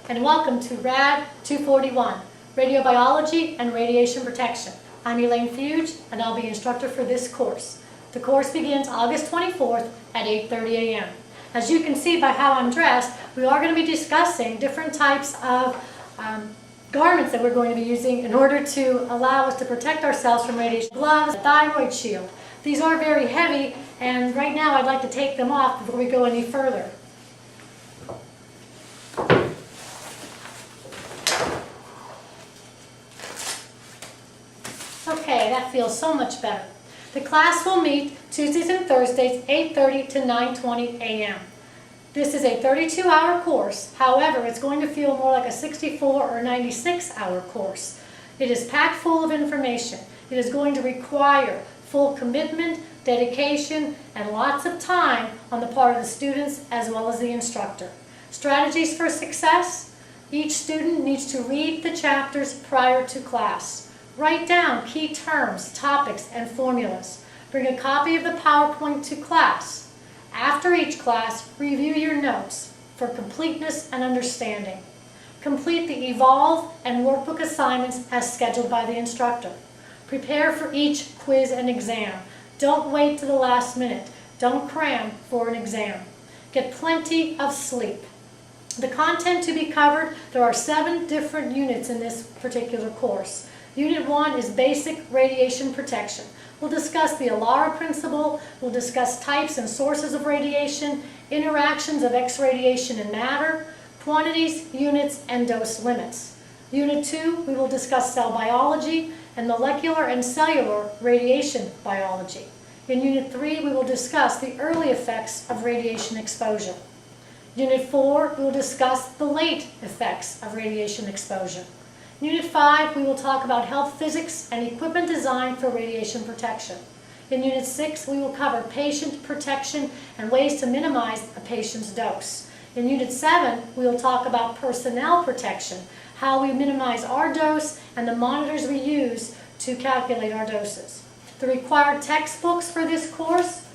and welcome to RAD 241, Radiobiology and Radiation Protection. I'm Elaine Fuge, and I'll be instructor for this course. The course begins August 24th at 8:30 a.m. As you can see by how I'm dressed, we are going to be discussing different types of garments that we're going to be using in order to allow us to protect ourselves from radiation. Gloves, a thyroid shield. These are very heavy, and right now I'd like to take them off before we go any further. Okay, that feels so much better. The class will meet Tuesdays and Thursdays, 8:30 to 9:20 a.m. This is a 32-hour course. However, it's going to feel more like a 64 or 96-hour course. It is packed full of information. It is going to require full commitment, dedication, and lots of time on the part of the students as well as the instructor. Strategies for success: each student needs to read the chapters prior to class. Write down key terms, topics, and formulas. Bring a copy of the PowerPoint to class. After each class, review your notes for completeness and understanding. Complete the Evolve and workbook assignments as scheduled by the instructor. Prepare for each quiz and exam. Don't wait to the last minute. Don't cram for an exam. Get plenty of sleep. The content to be covered, there are 7 different units in this particular course. Unit 1 is Basic Radiation Protection. We'll discuss the ALARA principle, we'll discuss types and sources of radiation, interactions of X-radiation and matter, quantities, units, and dose limits. Unit 2, we will discuss cell biology and molecular and cellular radiation biology. In Unit 3, we will discuss the early effects of radiation exposure. Unit 4, we will discuss the late effects of radiation exposure. Unit 5, we will talk about health physics and equipment design for radiation protection. In Unit 6, we will cover patient protection and ways to minimize a patient's dose. In Unit 7, we will talk about personnel protection, how we minimize our dose and the monitors we use to calculate our doses. The required textbooks for this course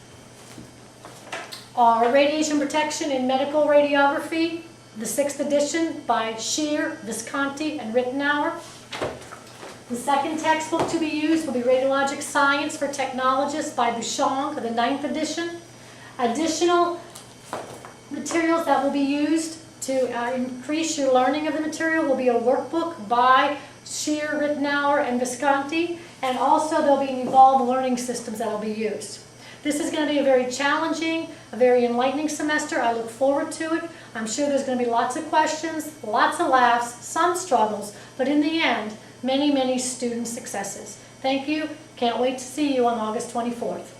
are Radiation Protection in Medical Radiography, the 6th edition by Shear, Visconti, and Rittenauer. The second textbook to be used will be Radiologic Science for Technologists by Bouchon, the 9th edition. Additional materials that will be used to increase your learning of the material will be a workbook by Shear, Rittenauer, and Visconti, and also there will be Evolved learning systems that will be used. This is going to be a very challenging, a very enlightening semester. I look forward to it. I'm sure there's going to be lots of questions, lots of laughs, some struggles, but in the end, many, many student successes. Thank you. Can't wait to see you on August 24th.